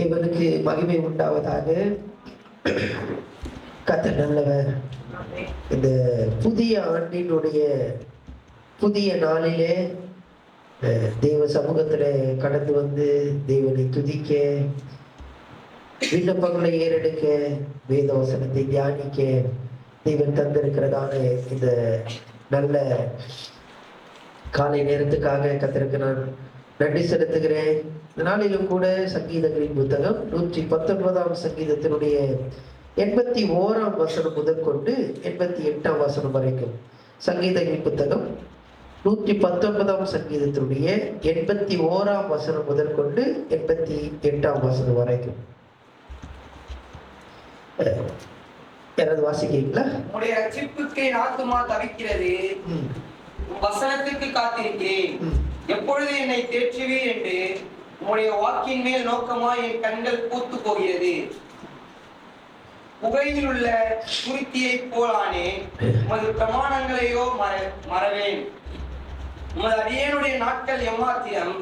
தேவனுக்கு மகிமை உண்டாவதாக. கர்த்தர் நல்லவர். இந்த புதிய ஆண்டினுடைய புதிய நாளிலே தேவ சமூகத்துல கடந்து வந்து தேவனை துதிக்க, விண்ணப்பங்களை ஏறெடுக்க, வேத வசனத்தை தியானிக்க தேவன் தந்திருக்கிறதான இந்த நல்ல காலை நேரத்துக்காக கர்த்தருக்கு நான் நன்றி செலுத்துகிறேன். இந்த நாளிலும் கூட சங்கீதங்களின் புத்தகம் 119ஆம் சங்கீதத்தினுடைய 81ஆம் வசனம் முதற்கொண்டு 88ஆம் வசனம் வரைக்கும், சங்கீதங்களின் புத்தகம் 119ஆம் சங்கீதத்தினுடைய 81ஆம் வசனம் முதற்கொண்டு 88ஆம் வசனம் வரைக்கும் யாராவது வாசிக்கிறீங்களா? உம்முடைய ரட்சிப்புக்கு என் ஆத்துமா தவிக்கிறது, வசனத்துக்கு காத்திருக்கிறேன். எப்பொழுது என்னை தேற்றுவீர் என்று உம்முடைய வாக்கின் மேல் நோக்கமாய் என் கண்கள் பூத்து போகிறது. புகையில் உள்ள குருத்தியை போலானே, உமது பிரமாணங்களையோ மறவேன். உமது அடியேனுடைய நாட்கள் எம்மாத்திரம்.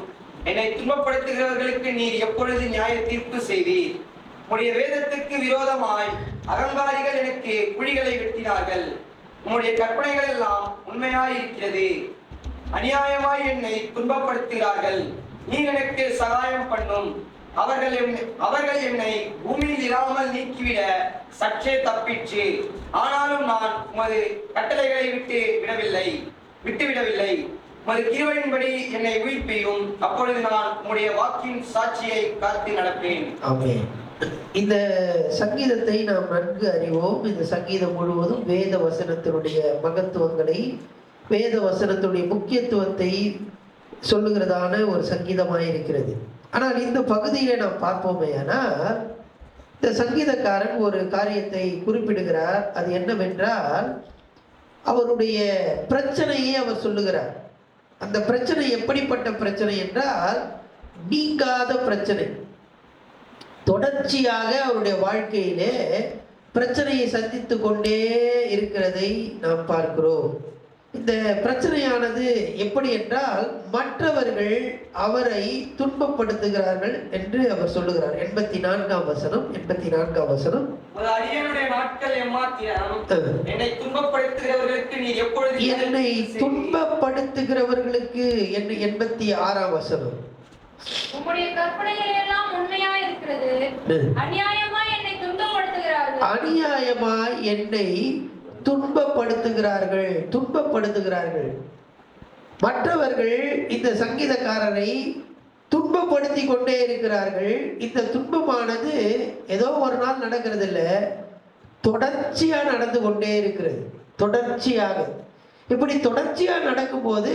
என்னை துன்பப்படுத்துகிறவர்களுக்கு நீர் எப்பொழுது நியாய தீர்ப்பு செய்வீர்? உம்முடைய வேதத்துக்கு விரோதமாய் அகங்காரிகள் எனக்கு குழிகளை வெட்டினார்கள். உம்முடைய கற்பனைகள் எல்லாம் உண்மையாய் இருக்கிறது. அநியாயமாய் என்னை துன்பப்படுத்துகிறார்கள். நீர் எனக்கு சகாயம் பண்ணும். அவர்கள் என்னை பூமியில் இராமல் நீக்கிவிட சற்றே தப்பிற்று. ஆனாலும் நான் உமது கட்டளைகளை விட்டுவிடவில்லை. உமது கிருபையின்படி என்னை உயிர்ப்பியும். அப்பொழுது நான் உம்முடைய வாக்கின் சாட்சியை காத்து நடப்பேன். ஆமென். இந்த சங்கீதத்தை நாம் நன்கு அறிவோம். இந்த சங்கீதம் முழுவதும் வேத வசனத்தினுடைய மகத்துவங்களை, வேத வசனத்துடைய முக்கியத்துவத்தை சொல்லுகிறதான ஒரு சங்கீதமாக இருக்கிறது. ஆனால் இந்த பகுதியில நாம் பார்ப்போமே, ஆனால் இந்த சங்கீதக்காரன் ஒரு காரியத்தை குறிப்பிடுகிறார். அது என்னவென்றால், அவருடைய பிரச்சனையை அவர் சொல்லுகிறார். அந்த பிரச்சனை எப்படிப்பட்ட பிரச்சனை என்றால், நீங்காத பிரச்சனை. தொடர்ச்சியாக அவருடைய வாழ்க்கையிலே பிரச்சனையை சந்தித்து கொண்டே இருக்கிறதை நாம் பார்க்கிறோம். இந்த பிரச்சனையானது எப்படி என்றால், மற்றவர்கள் அவரை துன்பப்படுத்துகிறார்கள் என்று அவர் சொல்லுகிறார். 84ஆம் வசனம். என்னை துன்பப்படுத்துகிறவர்களுக்கு 86ஆம் வசனம். உம்முடைய கற்பனைகள் எல்லாம் உண்மையாய் இருக்கிறது. அநியாயமாய் என்னை துன்பப்படுத்துகிறார்கள். மற்றவர்கள் இந்த சங்கீதக்காரரை துன்பப்படுத்தி கொண்டே இருக்கிறார்கள். இந்த துன்பமானது ஏதோ ஒரு நாள் நடக்கிறது இல்லை, தொடர்ச்சியாக நடந்து கொண்டே இருக்கிறது. தொடர்ச்சியாக இப்படி தொடர்ச்சியாக நடக்கும்போது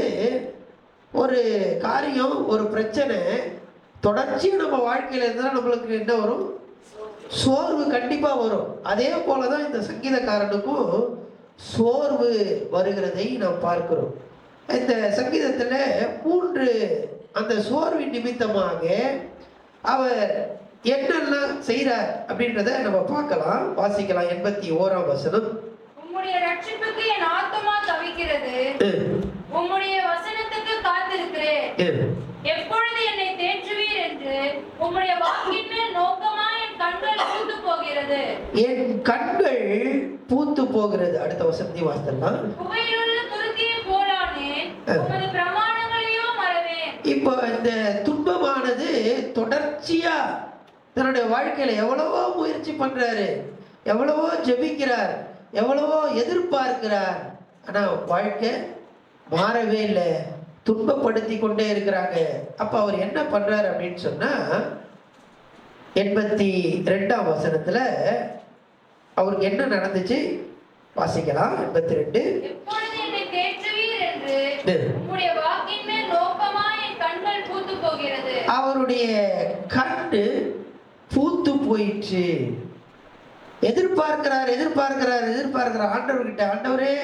ஒரு காரியம், ஒரு பிரச்சனை தொடர்ச்சியாக நம்ம வாழ்க்கையில் இருந்தால் நம்மளுக்கு என்ன வரும்? சோர்வு கண்டிப்பாக வரும். அதே போலதான் இந்த சங்கீதக்காரனுக்கும் சோர்வு வருகிறதை நாம் பார்க்கிறோம். இந்த சங்கீதத்தில் 3 அந்த சோர்வின் நிமித்தமாக அவர் என்னெல்லாம் செய்கிறார் அப்படின்றத நம்ம பார்க்கலாம், வாசிக்கலாம். 81ஆம் வசனம். உம்முடைய ரட்சிப்புக்கு என் ஆத்துமா தவிக்கிறது, உம்முடைய வசனத்துக்கு காத்திருக்கிறேன். எப்பொழுது என்னை தேற்றுவீர் என்று உம்முடைய வாக்கின் மேல் நோக்கமாய் என் கண்கள் பூத்து போகிறது. என் கண்கள் பூத்து போகிறது. அடுத்த வசனத்தை வாசிக்கலாம். புகையிலுள்ள குருத்தியை போலானேன், உமது பிரமாணங்களையோ மறவேன். இப்போ இந்த துன்பமானது தொடர்ச்சியா தன்னுடைய வாழ்க்கையில எவ்வளவோ முயற்சி பண்றாரு, எவ்வளவோ ஜெபிக்கிறார், எவ்வளவோ எதிர்பார்க்கிறார். ஆனா வாழ்க்கை மாறவே இல்லை, துன்பப்படுத்தி கொண்டே இருக்கிறாங்க. அப்ப அவர் என்ன பண்றாரு அப்படின்னு சொன்னா, 82ஆம் வசனத்துல அவருக்கு என்ன நடந்துச்சு வாசிக்கலாம். 82. எப்பொழுது என்னை தேற்றுவீர் என்று உம்முடைய வாக்கின் மேல் நோக்கமாய் என் கண்கள் பூத்து போகிறது. அவருடைய கண்ணு பூத்து போயிற்று. எதிர்பார்க்கிறார் ஆண்டவர்கிட்ட, ஆண்டவரே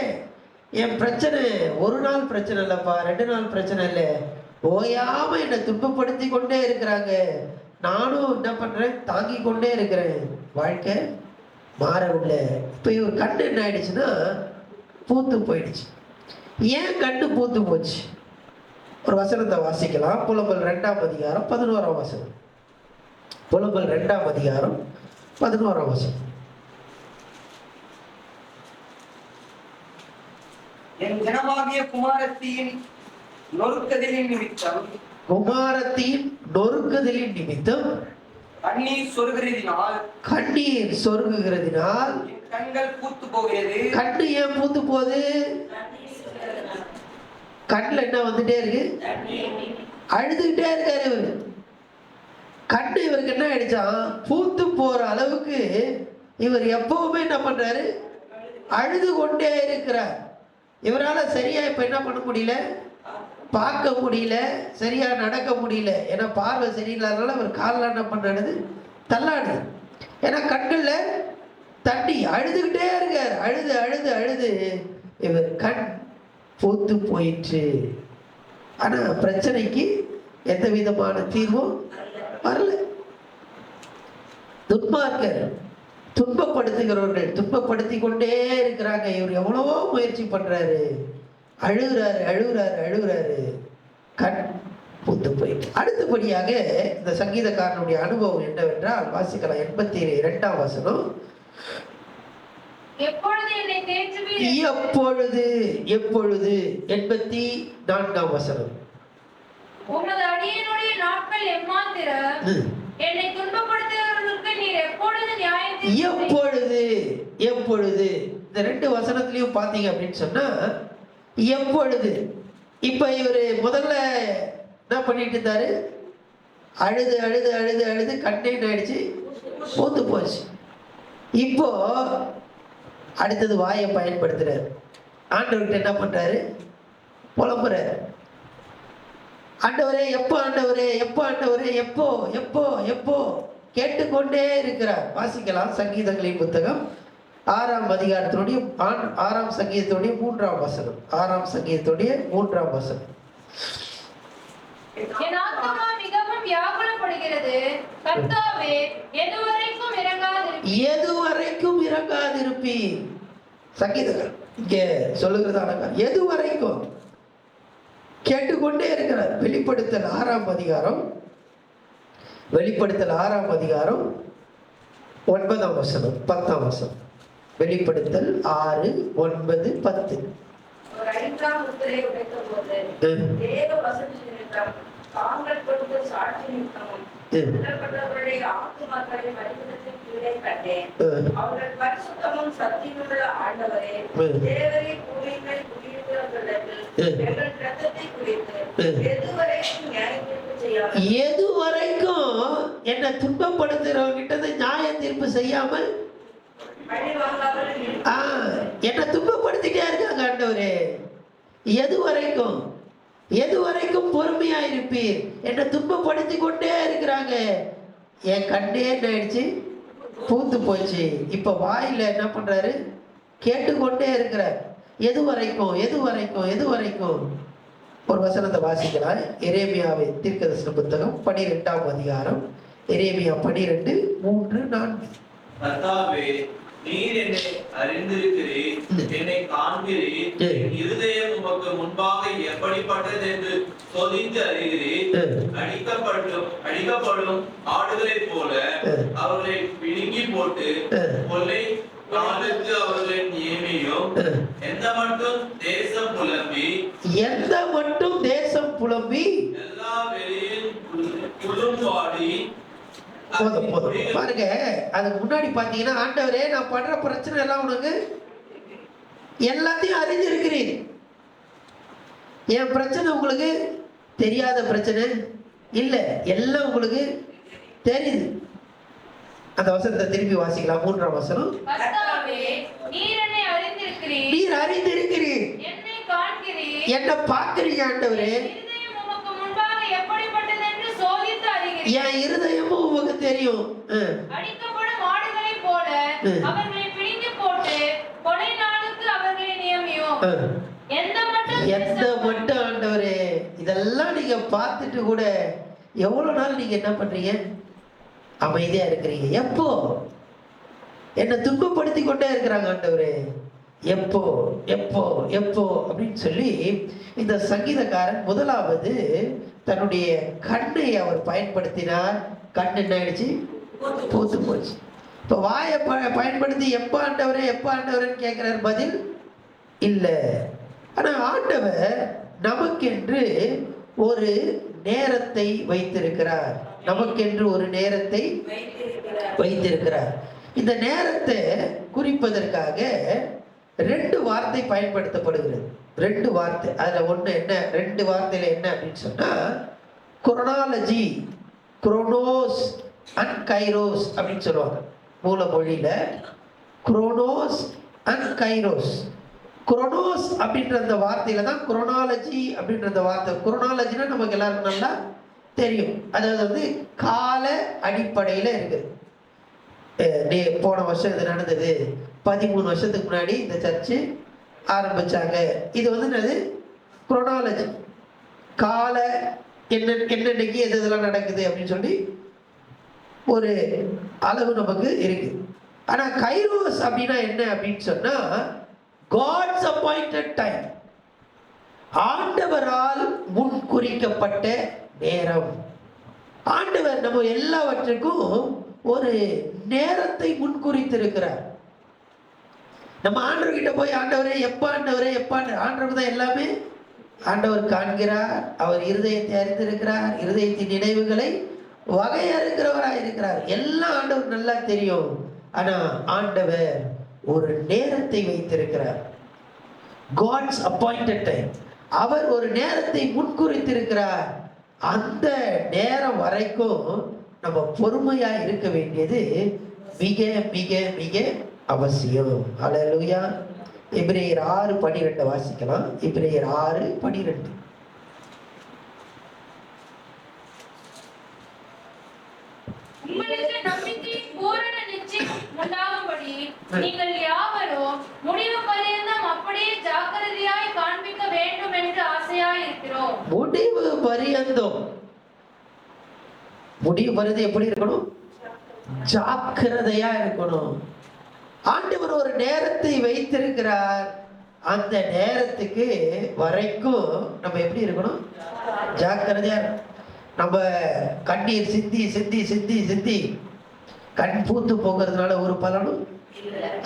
என் பிரச்சனை ஒரு நாள் பிரச்சனை இல்லைப்பா, 2 நாள் பிரச்சனை இல்லை, ஓயாம என்னை துன்பப்படுத்தி கொண்டே இருக்கிறாங்க, நானும் என்ன பண்றேன், தாங்கி கொண்டே இருக்கிறேன், வாழ்க்கை மாறவில்லை. இப்போ இவர் கண்ணு என்ன ஆயிடுச்சுன்னா பூத்து போயிடுச்சு. ஏன் கண்ணு பூத்து போச்சு? ஒரு வசனத்தை வாசிக்கலாம். புலம்பல் 2ஆம் அதிகாரம் 11ஆம் வசனம். புலம்பல் 2ஆம் அதிகாரம் 11ஆம் வசனம். என் ஜனமாகிய குமாரத்தியின் நொறுக்குதலின் நிமித்தம் குமாரத்தின் நொறுக்குதலின் நிமித்தம் கண்ணீர் சொருகிறதினால் கண்ணீர் சொருகுகிறதினால் என் கண்கள் பூத்து போகிறது. கண்ணு ஏன் பூத்து போகுது? கண்ணுல என்ன வந்துட்டே இருக்கு? அழுதுகிட்டே இருக்காரு இவரு. கண்ணு இவருக்கு என்ன ஆயிடுச்சான்? பூத்து போற அளவுக்கு இவர் எப்பவுமே என்ன பண்றாரு? அழுது கொண்டே இருக்கிறார். இவரால் சரியா இப்ப என்ன பண்ண முடியல, பார்க்க முடியல, சரியா நடக்க முடியல. ஏன்னா பார்வை சரியில்லாதனால அவர் காலில் என்ன பண்ணாடுது? தள்ளாடுது. ஏன்னா கண்கள்ல தண்ணி, அழுதுகிட்டே இருக்கார். அழுது அழுது அழுது இவர் கண் பூத்து போயிற்று. ஆனா பிரச்சனைக்கு எந்த விதமான தீர்வும் வரல. துன்மார்க்கர், துன்பப்படுத்துகிறவர்கள் துன்பப்படுத்தி கொண்டே இருக்கிறாங்க. இவர் எவ்வளவோ முயற்சி பண்றாரு, அழுகுறாரு அழுகுறாரு அழுகுறாரு, கண் பூத்து போயிட்டு. அடுத்தபடியாக இந்த சங்கீதக்காரனுடைய அனுபவம் என்னவென்றால் வாசிக்கலாம். 82ஆம் வசனம். எப்பொழுது என்னை தேற்றுவீர்? எப்பொழுது எப்பொழுது 84ஆம் வசனம். உமது அடியேனுடைய நாட்கள் எம்மாத்திரம்? என்னை துன்பப்படுத்துகிறவர்களுக்கு நீர் எப்பொழுது நியாயம் தீர்ப்பீர்? எப்பொழுது எப்பொழுது இந்த 2 வசனத்திலையும் பார்த்தீங்க அப்படின்னு சொன்னா எப்பொழுது. இப்ப இவரு முதல்ல என்ன பண்ணிட்டு இருந்தாரு? அழுது அழுது அழுது அழுது கண்ணே ஆயிடுச்சு, பூத்து போச்சு. இப்போ அடுத்தது வாயை பயன்படுத்துறாரு. ஆண்டவர்கிட்ட என்ன பண்றாரு? புலம்புறாரு. ஆண்டவரே எப்போ, ஆண்டவரே எப்போ, ஆண்டவரே எப்போ எப்போ எப்போ கேட்டுக்கொண்டே இருக்கிறார். வாசிக்கலாம் சங்கீதங்களின் புத்தகம் 6ஆம் அதிகாரத்தினுடைய 6ஆம் சங்கீதத்துடைய 3ஆம் வசனம். 6ஆம் சங்கீதத்துடைய 3ஆம் வசனம். என் ஆத்துமா மிகவும் வியாகுலப்படுகிறது. கர்த்தாவே எதுவரைக்கும் இறங்காதிருப்பீர்? எதுவரைக்கும் இறங்காதிருப்பீர்? சங்கீதங்கள் இங்கே சொல்லுகிறதான எதுவரைக்கும் கேட்டுக்கொண்டே இருக்கிறார். வெளிப்படுத்தல் 6ஆம் அதிகாரம், வெளிப்படுத்தல் 6ஆம் அதிகாரம் 9ஆம் வசனம் 10ஆம் வசனம். வெளிப்படுத்தல் 6, 9, 10. ஒரு 5ஆம் முத்திரை உடைத்தபோது தேவ வசனம் நிமித்தம் தாங்கள் கொடுத்த சாட்சி நிமித்தமும் கொல்லப்பட்டவருடைய ஆத்துமாக்களை மரித்ததின் கீழே கண்டேன். அவர்கள் பரிசுத்தமும் சத்தியமுள்ள ஆண்டவரே, தேவரே பூமியின் மேல் குடியிருக்கிறவர்களிடத்தில் எங்கள் இரத்தத்தை குறித்து எதுவரைக்கும் நியாய தீர்ப்பு செய்யாமல், எதுவரைக்கும் என்னை துன்பப்படுத்துகிறவங்கிட்ட நியாய தீர்ப்பு செய்யாமல் பழி வாங்காமல் என்னை துன்பப்படுத்திட்டே இருக்காங்க ஆண்டவரே. எதுவரைக்கும் எதுவரைக்கும் பொறுமையா இருப்பீர்? என்னை துன்பப்படுத்தி கொண்டே இருக்கிறாங்க. என் கண்ணே என்ன ஆயிடுச்சு? பூத்து போச்சு. இப்ப வாயில என்ன பண்றாரு? கேட்டுக்கொண்டே இருக்கிறார். எதுவரைக்கும் எதுவரைக்கும் எதுவரைக்கும்? ஒரு வசனத்தை வாசிக்கலாம். எரேமியாவின் தீர்க்கதரிசன புத்தகம் 12ஆம் அதிகாரம். எரேமியா 12, 3, 4. கர்த்தாவே, நீர் என்னை அறிந்திருக்கிறீர், என்னை காண்கிறீர். என் இருதயம் உமக்கு முன்பாக எப்படிப்பட்டது என்று சோதித்து அறிகிறீர். அடிக்கப்படும் ஆடுகளைப் போல அவர்களை பிடுங்கி போட்டு கொள்ளை நாளுக்கு அவர்களை நியமியும். எந்த மட்டும் தேசம் புலம்பி எல்லா வெளியில் குழும்பாடி. போதும் பாருங்க. அதுக்கு முன்னாடி பாத்தீங்கன்னா, ஆண்டவரே நான் படுற பிரச்சனை எல்லாம் உனக்கு எல்லாத்தையும் அறிஞ்சிருக்கிறேன். என் பிரச்சனை உங்களுக்கு தெரியாத பிரச்சனை இல்ல, எல்லாம் உங்களுக்கு தெரியுது. அந்த வசனத்தை திருப்பி வாசிக்கலாம். 3ஆம் வசனம். நீர் அறிந்திருக்கிறீர், என்னை காண்கிறீர், என்னை பார்க்கிறீங்க ஆண்டவரே. என் இருதயமும் உமக்கு தெரியும். அடிக்கப்படும் ஆடுகளைப் போல அவர்களை பிடித்து போட்டு கொலை நாளுக்கு அவர்களை நியமியும். எந்த மட்டும் ஆண்டவரே, இதெல்லாம் நீங்க பார்த்துட்டு கூட எவ்வளவு நாள் நீங்க என்ன பண்றீங்க? அமைதியா இருக்கிறீங்க. எப்போ என்னை துன்பப்படுத்தி கொண்டே இருக்கிறாங்க ஆண்டவரே. எப்போ எப்போ எப்போ அப்படின்னு சொல்லி இந்த சங்கீதக்காரன் முதலாவது தன்னுடைய கண்ணை அவர் பயன்படுத்தினார். கண் என்ன ஆயிடுச்சு? பூத்து போச்சு. இப்போ வாயை பயன்படுத்தி எப்போ ஆண்டவரே எப்போ ஆண்டவரேன்னு கேட்குறாரு, பதில் இல்லை. ஆனால் ஆண்டவர் நமக்கென்று ஒரு நேரத்தை வைத்திருக்கிறார். நமக்கென்று ஒரு நேரத்தை வைத்திருக்கிறார். இந்த நேரத்தை குறிப்பதற்காக 2 வார்த்தை பயன்படுத்தப்படுகிறது. 2 வார்த்தை. அதில் ஒன்று என்ன, 2 வார்த்தையில் என்ன அப்படின்னு சொன்னால், குரோனாலஜி, குரோனோஸ் அண்ட் கைரோஸ் அப்படின்னு சொல்லுவாங்க மூல மொழியில். குரோனோஸ் அண்ட் கைரோஸ். குரோனோஸ் அப்படின்ற அந்த வார்த்தையில தான் குரோனாலஜி அப்படின்ற அந்த வார்த்தை. குரோனாலஜினா நமக்கு எல்லாருக்கும் நல்லா தெரியும். அதாவது கால அடிப்படையில் இருக்குது. போன வருஷம் இது நடந்தது, 13 வருஷத்துக்கு முன்னாடி இந்த சர்ச்சு ஆரம்பிச்சாங்க. இது என்னது? குரோனாலஜி. கால என்னன்னைக்கு எது இதெல்லாம் நடக்குது அப்படின்னு சொல்லி ஒரு அளவு நமக்கு இருக்கு. ஆனா கைரோஸ் அப்படின்னா என்ன அப்படின்னு சொன்னா, காட்ஸ் அப்பாயிண்டட் டைம். ஆண்டவரால் முன்குறிக்கப்பட்ட நேரம். ஆண்டவர் நம்ம எல்லாவற்றுக்கும் ஒரு நேரத்தை முன்குறித்திருக்கிறார். நம்ம ஆண்டவர்கிட்ட போய் ஆண்டவரே எப்ப ஆண்டவரே எப்ப, ஆண்டவருக்கு தான் எல்லாமே. ஆண்டவர் காண்கிறார், அவர் இருதயத்தை அறிந்திருக்கிறார், இருதயத்தின் நினைவுகளை வகையறுக்கிறவராக இருக்கிறார். எல்லாம் ஆண்டவர் நல்லா தெரியும். ஆனா ஆண்டவர் ஒரு நேரத்தை வைத்திருக்கிறார். God's appointed time. அவர் ஒரு நேரத்தை முன்குறித்திருக்கிறார். அந்த நேரம் வரைக்கும் நம்ம பொறுமையா இருக்க வேண்டியது மிக மிக மிக அவசியம். அல்லேலூயா. எபிரேயர் 6:12 வாசிக்கலாம். எபிரேயர் 6:12. உங்களுக்கு நம்பிக்கையின் பூரண நிச்சயம் உண்டாகும்படி நீங்கள் யாவரும் முடிவு பரியந்தம் அப்படியே ஜாக்கிரதையாய் காண்பிக்க வேண்டும் என்று ஆசையாய் இருக்கிறோம். முடிவு பரியந்தம். முடிவு பரியந்தம் எப்படி இருக்கணும்? ஜாக்கிரதையா இருக்கணும். ஆண்டவர் ஒரு நேரத்தை வைத்திருக்கிறார். அந்த நேரத்துக்கு வரைக்கும் நம்ம எப்படி இருக்கணும்? ஜாக்கிரதையா. நம்ம கண்ணீர் சிந்தி சிந்தி சிந்தி சிந்தி கண் பூத்து போகிறதுனால ஒரு பலனும்.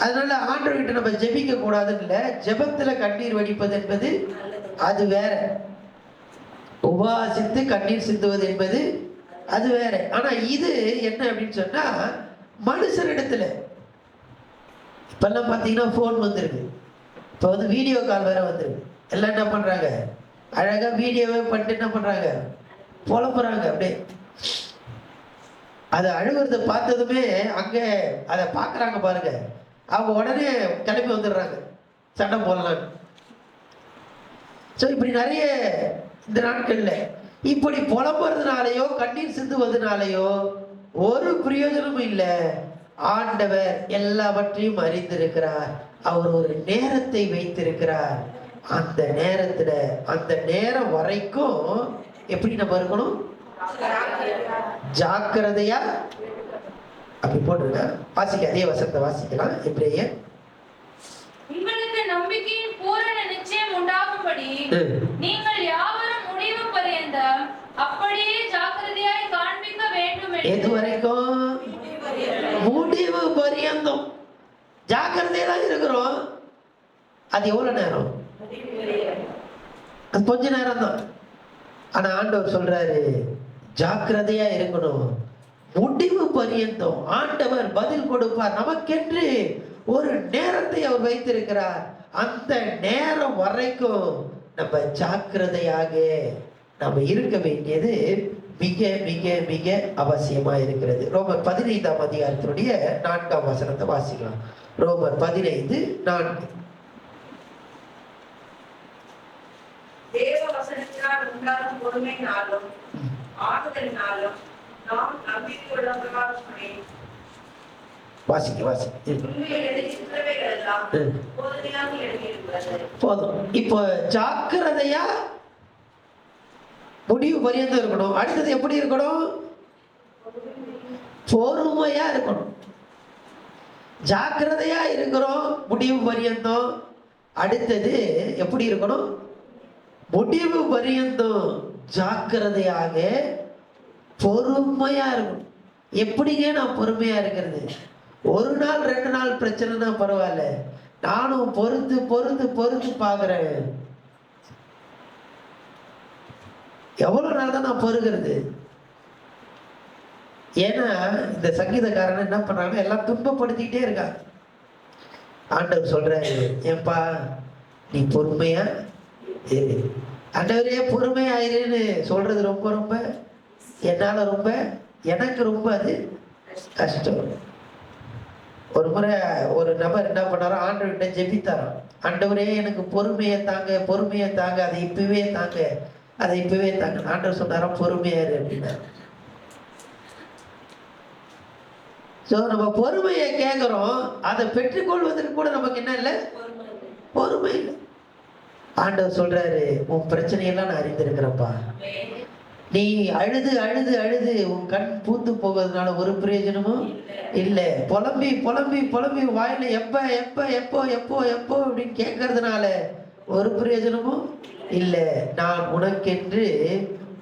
அதனால ஆண்டவர்கிட்ட நம்ம ஜெபிக்க கூடாதுன்னு இல்லை. ஜெபத்துல கண்ணீர் வடிப்பது என்பது அது வேற. உபவாசித்து கண்ணீர் சிந்துவது என்பது அது வேற. ஆனா இது என்ன அப்படின்னு சொன்னா, மனுஷரிடத்துல இப்பெல்லாம் பார்த்தீங்கன்னா ஃபோன் வந்துருக்கு. இப்போ வீடியோ கால் வேற வந்துருக்கு. எல்லாம் என்ன பண்றாங்க? அழகா வீடியோவே பண்ணிட்டு என்ன பண்றாங்க? புலம்புறாங்க. அப்படியே அதை அழுகுறத பார்த்ததுமே அங்கே அதை பார்க்குறாங்க பாருங்க, அவங்க உடனே கிளம்பி வந்துடுறாங்க சண்டை போடலான்னு. ஸோ இப்படி நிறைய இந்த நாட்களில் இப்படி புலம்புறதுனாலையோ கண்ணீர் சிந்துவதனாலையோ ஒரு பிரயோஜனமும் இல்லை. ஆண்டவர் எல்லாவற்றையும் அறிந்திருக்கிறார். அவர் ஒரு நேரத்தை வைத்திருக்கிறார். அந்த நேரத்துல அந்த நேரம் வரைக்கும் எப்படி நம்ம இருக்கணும்? ஜாக்கிரதையா. அப்படி போட்டுருங்க. வாசிக்க அதே வசனத்தை வாசிக்கலாம். எபிரேயர். உங்களுக்கு நம்பிக்கையின் பூரண நிச்சயம் உண்டாகும்படி நீங்கள் யாவரும் முடிவு பரியந்தம் அப்படியே ஜாக்கிரதையாய் காண்பிக்க வேண்டும். எது வரைக்கும்? முடிவு பரியந்தம் ஜாக்கிரதையா இருக்கிறோம். அது எவ்வளவு நேரம்? அது கொஞ்ச நேரம் தான். ஆனா ஆண்டவர் சொல்றாரு ஜாக்கிரதையா இருக்கணும். முடிவு பரியந்தம் ஆண்டவர் பதில் கொடுப்பார். நமக்கென்று ஒரு நேரத்தை அவர் வைத்திருக்கிறார். அந்த நேரம் வரைக்கும் நம்ம ஜாக்கிரதையாக நம்ம இருக்க வேண்டியது மிக மிக மிக அவசியமா இருக்கிறது. ரோமர் 15ஆம் அதிகாரத்தினுடைய 4ஆம் வசனத்தை வாசிக்கலாம். ரோமர் 15:4. தேவ வசனத்தினால் உண்டாகும் பொறுமையினாலும் ஆறுதலினாலும் நாம் நம்பிக்கையுள்ளவர்களாகும்படி போதும். இப்போ ஜாக்கிரதையா முடிவு பரியந்தம் இருக்கணும். அடுத்தது எப்படி இருக்கணும்? பொறுமையா இருக்கணும். ஜாக்கிரதையா இருக்கிறோம் முடிவு பரியந்தம். அடுத்தது எப்படி இருக்கணும்? முடிவு பரியந்தம் ஜாக்கிரதையாக பொறுமையா இருக்கணும். எப்படிங்க நான் பொறுமையா இருக்கிறது? ஒரு நாள் 2 நாள் பிரச்சனைனா பரவாயில்ல, நானும் பொறுத்து பொறுத்து பொறுத்து பார்க்குறேன். எவ்வளோ நாள் தான் நான் பொறுக்கிறது? ஏன்னா இந்த சங்கீதக்காரன் என்ன பண்றாங்க, எல்லாம் துன்பப்படுத்திக்கிட்டே இருக்காங்க. ஆண்டவர் சொல்றாரு, ஏன்பா நீ பொறுமையா இரு. ஆண்டவரே பொறுமையாயிருன்னு சொல்றது ரொம்ப ரொம்ப என்னால ரொம்ப எனக்கு ரொம்ப அது கஷ்டம். ஒரு முறை ஒரு நபர் என்ன பண்ணாரோ, ஆண்டவர்கிட்ட ஜெபித்தாராம், ஆண்டவரே எனக்கு பொறுமையை தாங்க, பொறுமையை தாங்க, அதை இப்பவே தாங்க, அதை இப்பவே தாங்க. ஆண்டவர் சொன்னாராம், பொறுமையாரு அப்படின்னா. ஸோ நம்ம பொறுமையை கேட்குறோம், அதை பெற்றுக்கொள்வதற்கு கூட நமக்கு என்ன இல்லை, பொறுமை இல்லை. ஆண்டவர் சொல்றாரு, உன் பிரச்சனையெல்லாம் நான் அறிந்திருக்கிறேன்ப்பா. நீ அழுது அழுது அழுது உன் கண் பூத்து போவதனால ஒரு பிரயோஜனமும் இல்லை. புலம்பி புலம்பி புலம்பி வாயில எப்ப எப்ப எப்போ எப்போ எப்போ அப்படின்னு கேட்கறதுனால ஒரு பிரயோஜனமும் இல்லை. நான் உனக்கென்று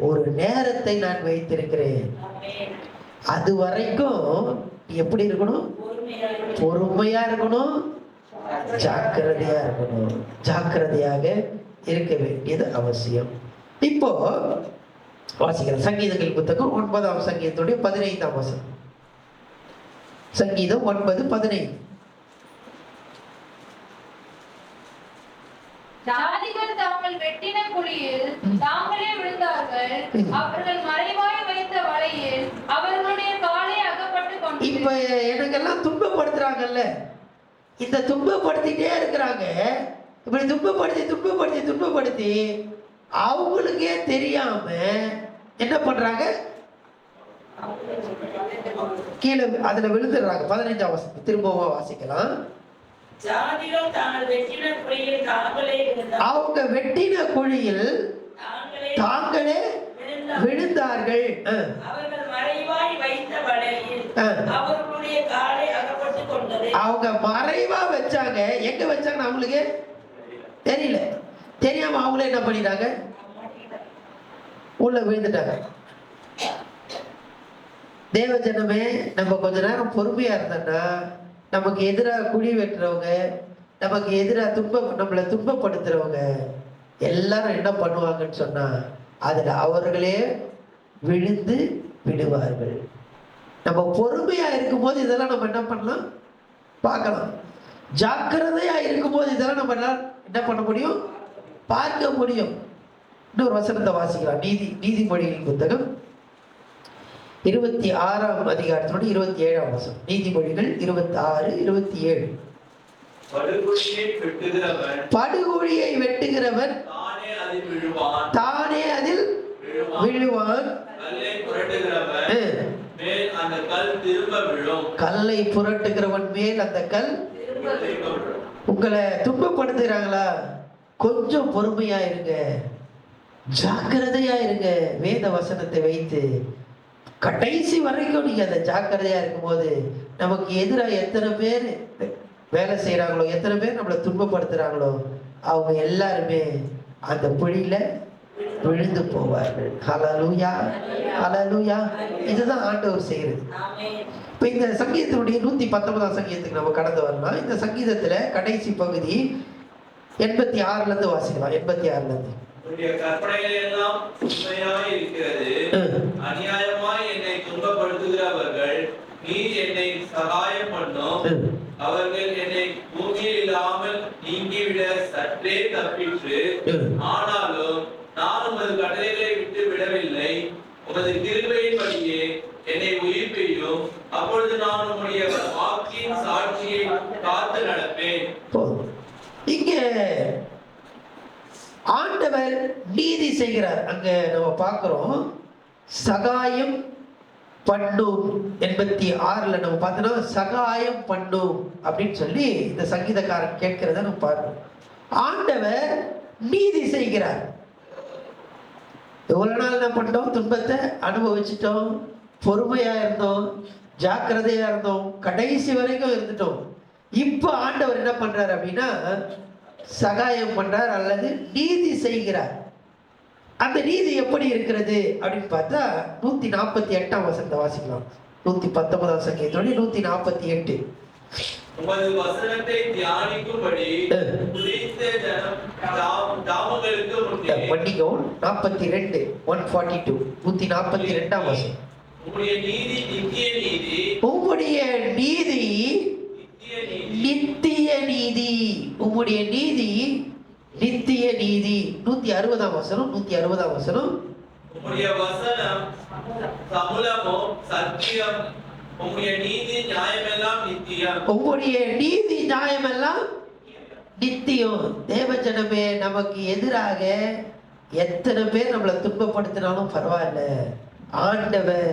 ஒரு நேரத்தை நான் வைத்திருக்கிறேன். அது வரைக்கும் எப்படி இருக்கணும்? பொறுமையா இருக்கணும், ஜாக்கிரதையா இருக்கணும். ஜாக்கிரதையாக இருக்க வேண்டியது அவசியம். இப்போ வாசிக்கிறேன் சங்கீதங்கள் புத்தகம் 9ஆம் சங்கீதத்துடைய 15ஆம் வசனம். சங்கீதம் 9:15. ஜாதிகள் தாங்கள் வெட்டின குழியில் தாங்களே விழுந்தார்கள், அவர்கள் மறைவாய் வைத்த வலையில் அவர்களுடைய காலை அகப்பட்டு கொண்டது. இப்ப எனக்கெல்லாம் துன்பப்படுத்துறாங்கல்ல, இந்த துன்பப்படுத்திட்டே இருக்கிறாங்க. இப்படி துன்பப்படுத்தி துன்பப்படுத்தி துன்பப்படுத்தி அவங்களுக்கே தெரியாம என்ன பண்றாங்க, கீழே அதுல விழுந்துடுறாங்க. 15ஆம் வசனம் திரும்பவும் வாசிக்கலாம். ஜாதிகள் தாங்கள் வெட்டின குழியில் தாங்களே விழுந்தார்கள். அவங்க வெட்டின குழியில் தாங்களே விழுந்தார்கள். அவர்கள் மறைவாய் வைத்த வலையில் அவர்களுடைய காலை அகப்பட்டு கொண்டது. அவங்க மறைவா வச்சாங்க. எங்க வச்சாங்கன்னு அவங்களுக்கு தெரியல. தெரியாம அவங்களே என்ன பண்ணிட்டாங்க, உள்ள விழுந்துட்டாங்க. தேவஜனமே, நம்ம கொஞ்ச நேரம் பொறுமையா இருந்தோம்னா நமக்கு எதிராக குழி வெட்டுறவங்க, நமக்கு எதிராக நம்மளை துன்பப்படுத்துறவங்க எல்லாரும் என்ன பண்ணுவாங்கன்னு சொன்னா, அதுல அவர்களே விழுந்து விடுவார்கள். நம்ம பொறுமையா இருக்கும்போது இதெல்லாம் நம்ம என்ன பண்ணலாம், பார்க்கலாம். ஜாக்கிரதையா இருக்கும்போது இதெல்லாம் நம்ம என்ன பண்ண முடியும், பார்க்க முடியும். இன்னொரு வசனத்தை வாசிக்கலாம். நீதிமொழிகளின் புத்தகம் 26ஆம் அதிகாரத்தினுடைய 27ஆம் வசனம். நீதிமொழிகள் 26:27. படுகுழியை வெட்டுகிறவன் தானே அதில் விழுவான். கல்லை புரட்டுகிறவன் மேல் அந்த கல். உங்களை துன்பப்படுத்துகிறாங்களா, கொஞ்சம் பொறுமையா இருங்க, ஜாக்கிரதையா இருங்க. வேத வசனத்தை வைத்து கடைசி வரைக்கும் நீங்க அந்த ஜாக்கிரதையா இருக்கும்போது, நமக்கு எதிராக எத்தனை பேர் வேலை செய்யறாங்களோ, எத்தனை பேர் நம்மளை துன்பப்படுத்துறாங்களோ, அவங்க எல்லாருமே அந்த குழியில விழுந்து போவார்கள். ஹல்லேலூயா, ஹல்லேலூயா. இதுதான் ஆண்டவர் செய்யறது. இப்ப இந்த சங்கீதத்தினுடைய 119ஆம் சங்கீதத்துக்கு நம்ம கடந்து வரலாம். இந்த சங்கீதத்துல கடைசி பகுதி 86ல இருந்து வாசிக்கலாம். 86ல இருந்து. கற்பனைகள் எல்லாம் உண்மையாய் இருக்கிறது. அநியாயமாய் என்னை துன்பப்படுத்துகிறவர்கள் நீர் என்னை சகாயம் பண்ணும். அவர்கள் என்னை பூமியில் இல்லாமல் நீங்கிவிட சற்றே தப்பிற்று. ஆனாலும் நான் உமது கட்டளைகளை விட்டு விடவில்லை. உமது கிருபையின்படியே என்னை உயிர்ப்பையும், அப்பொழுது நான் உம்முடைய வாக்கின் சாட்சியை காத்து நடப்பேன். இங்க ஆண்டவர் நீதி செய்கிறார். அங்க நம்ம பார்க்கிறோம், சகாயம் பண்ணும். 86ல நம்ம பார்த்தோம்னா சகாயம் பண்ணும் அப்படின்னு சொல்லி இந்த சங்கீதக்காரன் கேட்கிறத நம்ம பார்க்கிறோம். ஆண்டவர் நீதி செய்கிறார். எவ்வளவு நாள் என்ன பண்ணிட்டோம், துன்பத்தை அனுபவிச்சிட்டோம், பொறுமையா இருந்தோம், ஜாக்கிரதையா இருந்தோம், கடைசி வரைக்கும் இருந்துட்டோம். இப்ப ஆண்டவர் என்ன பண்றார் அப்படின்னா, சகாயம் பண்றார் அல்லது நீதி செய்கிறார். அந்த நீதி எப்படி இருக்கிறது அப்படின்னு பார்த்தா 148ஆம் வசனத்தை வாசிக்கலாம். 119 சங்கீதத்தோட 148. உமது வசனத்தை தியானிக்கும்படி குறித்த ஜாமங்களுக்கு முன்னே மன்னிக்கவும் 42 142 142ஆம் வசனம். உம்முடைய நீதி நித்திய நீதி, உம்முடைய நீதி நித்திய நீதி, உம்முடைய நீதி நித்திய நீதி. 160ஆம் வசனம் 160ஆம் வசனம். உம்முடைய வசனம் சமுலமும் சத்தியம், உம்முடைய நீதி நியாயமெல்லாம் நித்தியம். உம்முடைய நீதி நியாயமெல்லாம் நித்தியம். தேவஜனமே, நமக்கு எதிராக எத்தனை பேர் நம்மளை துன்பப்படுத்தினாலும் பரவாயில்ல, ஆண்டவர்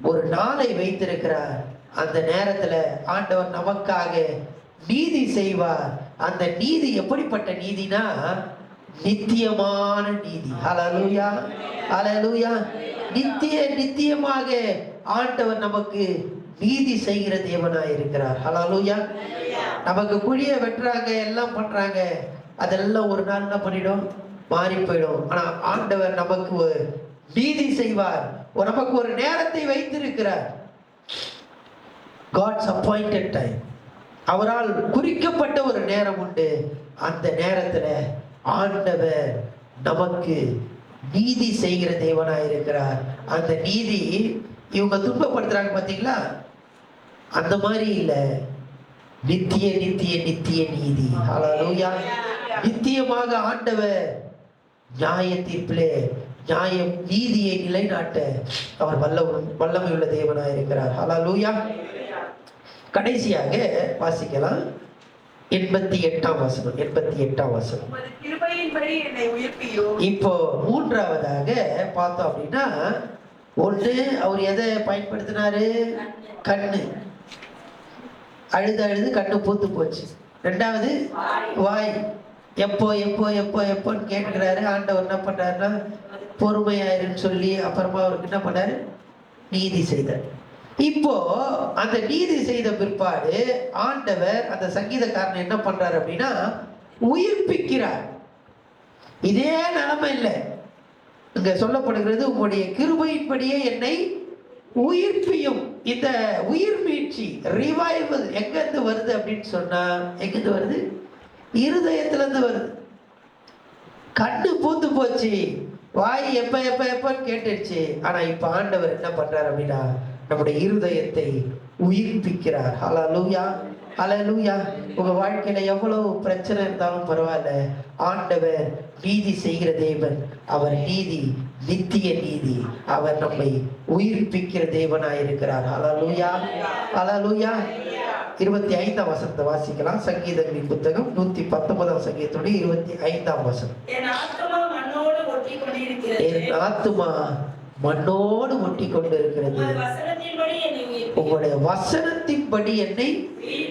ஒரு நாளை வைத்திருக்கிறார். அந்த நேரத்துல ஆண்டவர் நமக்காக நீதி செய்வார். அந்த நீதி எப்படிப்பட்ட நீதினா நித்தியமான நீதி. ஹல்லேலூயா, ஹல்லேலூயா. நித்தியமாக ஆண்டவர் நமக்கு நீதி செய்கிற தேவனாய் இருக்கிறார். ஹல்லேலூயா. நமக்கு குழிய வெட்டுறாங்க, எல்லாம் பண்றாங்க, அதெல்லாம் ஒரு நாள் என்ன பண்ணிடும், மாறி போயிடும். ஆனா ஆண்டவர் நமக்கு நீதி செய்வார். நமக்கு ஒரு நேரத்தை வைத்திருக்கிறார். God's appointed time. அவரால் குறிக்கப்பட்ட ஒரு நேரம் உண்டு. அந்த நேரத்துல ஆண்டவர் நமக்கு நீதி செய்கிற தேவனாய் இருக்கிறார். அந்த நீதி இவங்க துன்பப்படுத்துறாங்க பாத்தீங்களா, அந்த மாதிரி இல்ல, நித்திய நித்திய நித்திய நீதி. ஹல்லேலூயா. நித்தியமாக ஆண்டவர் நியாய தீர்ப்பிலே நியாயம் நீதியை நிலைநாட்ட அவர் வல்லமை உள்ள தேவனாய் இருக்கிறார். ஹல்லேலூயா. கடைசியாக வாசிக்கலாம் 88ஆம் வசனம். 88ஆம் வசனம். இப்போ மூன்றாவதாக பார்த்தோம் அப்படின்னா, ஒன்று அவர் எதை பயன்படுத்தினாரு, கண்ணு. அழுது கண்ணு பூத்து போச்சு. ரெண்டாவது வாய். எப்போ எப்போ எப்போ எப்போன்னு கேட்கிறாரு. ஆண்டவர் என்ன பண்றாருன்னா பொறுமையாயிருன்னு சொல்லி அப்புறமா அவருக்கு என்ன பண்ணாரு, நீதி செய்தார். இப்போ அந்த நீதி செய்த பிற்பாடு ஆண்டவர் அந்த சங்கீதக்காரன் என்ன பண்றாரு அப்படின்னா உயிர்ப்பிக்கிறார். இதே நிலைமை இல்லை, இங்க சொல்லப்படுகிறது, உங்களுடைய கிருபையின்படியே என்னை உயிர்ப்பியும். இந்த உயிர் மீட்சி ரிவைவல் எங்கிருந்து வருது அப்படின்னு சொன்னா, எங்கிருந்து வருது, இருதயத்துல இருந்து வருது. கண்ணு பூத்து போச்சு, வாய் எப்ப எப்ப எப்பன்னு கேட்டுடுச்சு. ஆனா இப்ப ஆண்டவர் என்ன பண்றாரு அப்படின்னா நம்முடைய இருதயத்தை உயிர்ப்பிக்கிறார். ஹல்லேலூயா, ஹல்லேலூயா. உங்க வாழ்க்கையில எவ்வளவு பிரச்சனை இருந்தாலும் பரவாயில்ல, ஆண்டவர் நீதி செய்கிற தேவன். அவர் நீதி நித்திய நீதி. அவர் நம்மை உயிர்ப்பிக்கிற தேவனாய் இருக்கிறார். ஹல்லேலூயா, ஹல்லேலூயா. 25ஆம் வசனத்தை வாசிக்கலாம். சங்கீதங்களின் புத்தகம் 119ஆம் சங்கீதத்தோட 25ஆம் வசனம். என் ஆத்துமா மண்ணோடு ஒட்டி கொண்டிருக்கிறது. என் ஆத்துமா மண்ணோடு ஒட்டி கொண்டிருக்கிறது. உங்களுடைய வசனத்தின்படி என்னை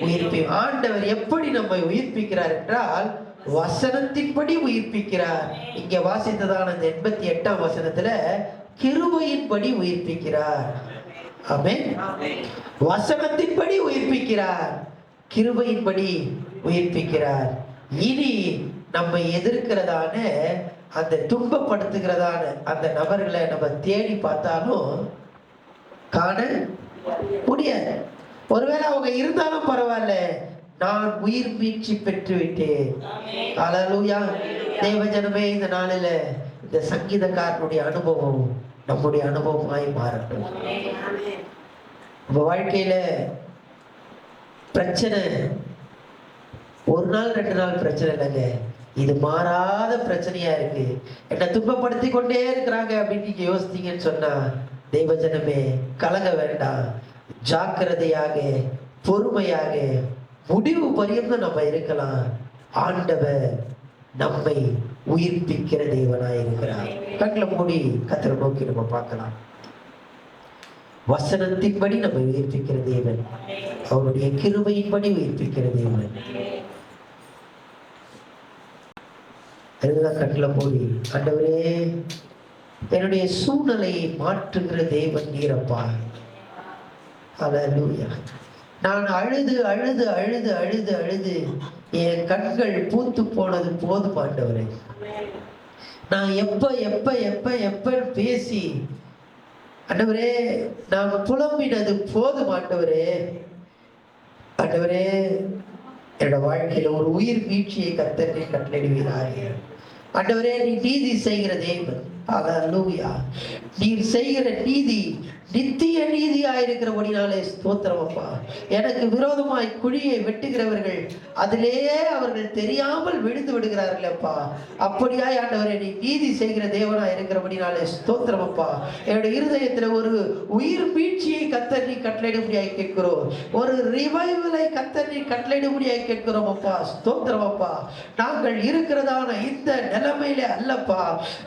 உயிர்ப்பி. ஆண்டவர் எப்படி நம்மை உயிர்ப்பிக்கிறார் என்றால் வசனத்தின்படி உயிர்ப்பிக்கிறார். இங்க வாசித்ததான இந்த 88ஆம் வசனத்துல கிருபையின்படி உயிர்ப்பிக்கிறார். ஆமென். வசனத்தின்படி உயிர்ப்பிக்கிறார், கிருபையின்படி உயிர்ப்பிக்கிறார். இனி நம்மை எதிர்க்கிறதான அந்த துன்பப்படுத்துகிறதான அந்த நபர்களை நம்ம தேடி பார்த்தாலும் காண முடியாது. ஒருவேளை அவங்க இருந்தாலும் பரவாயில்ல, நான் உயிர் மீட்சி பெற்று விட்டேன். ஹல்லேலூயா. தேவஜனமே, இந்த நாளில இந்த சங்கீதக்காரனுடைய அனுபவம் நம்முடைய அனுபவமாய் மாறட்டும். நம்ம வாழ்க்கையில பிரச்சனை ஒரு நாள் 2 நாள் பிரச்சனை இல்லைங்க, இது மாறாத பிரச்சனையா இருக்கு. என்னை துன்பப்படுத்தி கொண்டே இருக்கிறாங்க அப்படின்னு நீங்க யோசித்தீங்கன்னு சொன்னா, தேவஜனமே கலங்க வேண்டாம். ஜாக்கிரதையாக பொறுமையாக முடிவு பரியந்தம் நம்ம இருக்கலாம். ஆண்டவர் நம்மை உயிர்ப்பிக்கிற தேவனாய் இருக்கிறார். கண்களை மூடி கர்த்தரை நோக்கி நம்ம பார்க்கலாம். வசனத்தின்படி நம்ம உயிர்ப்பிக்கிற தேவன், அவருடைய கிருபையின்படி உயிர்ப்பிக்கிற தேவன். அதுதான் கண்களை மூடி, ஆண்டவரே என்னுடைய சூழ்நிலையை மாற்றுகிற தேவன் நீரப்பா. ஹல்லேலூயா. நான் அழுது அழுது அழுது அழுது அழுது என் கண்கள் பூத்து போனது போதும் ஆண்டவரே. நான் எப்ப எப்ப எப்ப எப்ப பேசி ஆண்டவரே நான் புலம்பினது போதும் ஆண்டவரே. ஆண்டவரே என்னோட வாழ்க்கையில ஒரு உயிர் மீட்சியை கர்த்தர் நீர் கட்டளையிடுவீராக. ஆண்டவரே நீ நீதி செய்கிற தேவன். ஹல்லேலூயா. நீர் செய்கிற நீதி நித்திய நீதியாயிருக்கிறபடினாலே ஸ்தோத்திரம் அப்பா. எனக்கு விரோதமாய் குழியை வெட்டுகிறவர்கள் அதிலேயே அவர்கள் தெரியாமல் விழுந்து விடுகிறார்கள் அப்பா. அப்படியாய் ஆண்டவரே நீ நீதி செய்கிற தேவனாய் இருக்கிறபடினாலே ஸ்தோத்திரம் அப்பா. என்னுடைய இருதயத்தில் ஒரு உயிர் மீட்சியை கர்த்தர் நீ கட்டளையிடும்படியாய் கேட்கிறோம். ஒரு ரிவைவலை கர்த்தர் நீ கட்டளையிடும்படியாய் கேட்கிறோம் அப்பா. ஸ்தோத்திரம் அப்பா. நாங்கள் இருக்கிறதான இந்த நிலைமையில அல்லப்பா,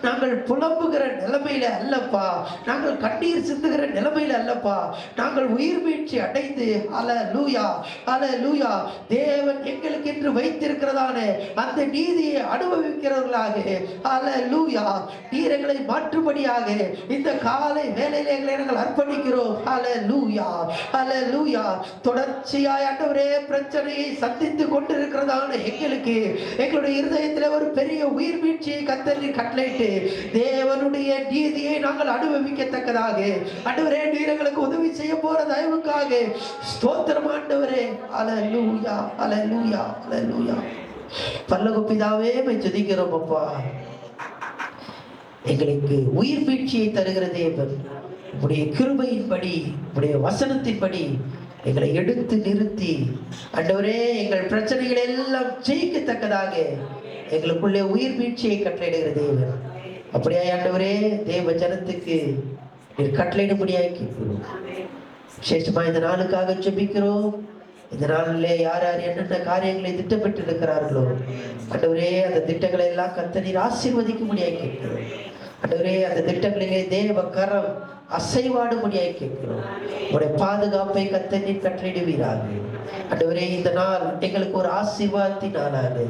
நாங்கள் புலம்புகிற நிலைமையில அல்லப்பா, நாங்கள் கண்ணீர் சிந்துகிற நிலைமையில அல்லப்பா, நாங்கள் உயிர் மீட்சி அடைந்து ஹல்லேலூயா ஹல்லேலூயா தேவன் எங்களுக்கு என்று வைத்திருக்கிறதான அந்த நீதியை அனுபவிக்கிறவர்களாக ஹல்லேலூயா நீர் எங்களை மாற்றும்படியாக இந்த காலை வேளையிலே எங்களை நாங்கள் அர்ப்பணிக்கிறோம். ஹல்லேலூயா ஹல்லேலூயா. தொடர்ச்சியாய் ஆண்டவரே பிரச்சனையை சந்தித்து கொண்டிருக்கிறதான எங்களுக்கு எங்களுடைய இருதயத்தில் ஒரு பெரிய உயிர் மீட்சியை கர்த்தர் நீர் கட்டளையிட்டு தேவனுடைய நீதியை நாங்கள் அனுபவிக்கத்தக்கதாக ஆண்டவரே நீர் எங்களுக்கு உதவி செய்ய போற தயவுக்காக ஸ்தோத்திரம் ஆண்டவரே. ஹல்லேலூயா ஹல்லேலூயா ஹல்லேலூயா. பரலோக பிதாவே உம்மை துதிக்கிறோம் அப்பா. எங்களுக்கு உயிர் மீட்சியை தருகிற தேவன், உம்முடைய கிருபையின்படி உம்முடைய வசனத்தின்படி எங்களை எடுத்து நிறுத்தி ஆண்டவரே எங்கள் பிரச்சனைகளை எல்லாம் ஜெயிக்கத்தக்கதாக எங்களுக்குள்ளே உயிர் மீட்சியை கட்டளையிடுகிற தேவன். அப்படியா ஆண்டவரே தேவ ஜனத்துக்கு நீர் கட்டளையிடும்படியாய் கேட்கிறோம். விசேஷமா இந்த நாளுக்காக ஜெபிக்கிறோம். இந்த நாளிலே யார் யார் என்னென்ன காரியங்களை திட்டமிட்டு இருக்கிறார்களோ ஆண்டவரே அந்த திட்டங்களை எல்லாம் கர்த்தர் நீர் ஆசீர்வதிக்கும்படியாய் கேட்கிறோம். ஆண்டவரே அந்த திட்டங்களிலே தேவ கரம் அசைவாடும்படியாய் கேட்கிறோம். உடைய பாதுகாப்பை கர்த்தர் நீர் கட்டளையிடுவீராக. ஆண்டவரே இந்த நாள் எங்களுக்கு ஒரு ஆசீர்வாதத்தின் நாளாக,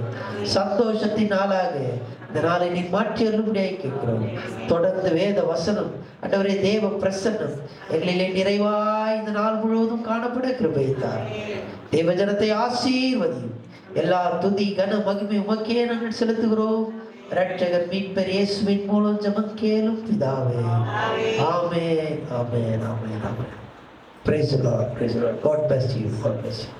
சந்தோஷத்தின் நாளாக இந்த நாளை நீர் மாற்றி அருளும்படியாய் கேட்கிறோம். தொடர்ந்து வேத வசனம் ஆண்டவரே தேவ பிரசன்னம் எங்களிலே நிறைவாய் இந்த நாள் முழுவதும் காணப்பட கிருபைத்தார். தேவ ஜனத்தை ஆசீர்வதியும். எல்லா துதி கன மகிமை உமக்கே நாங்கள் செலுத்துகிறோம். இரட்சகர் மீட்பர் இயேசுவின் மூலம் ஜெபம் கேளும் பிதாவே. ஆமென் ஆமென் ஆமென் ஆமென். Praise the Lord. Praise the Lord. God bless you. God bless you.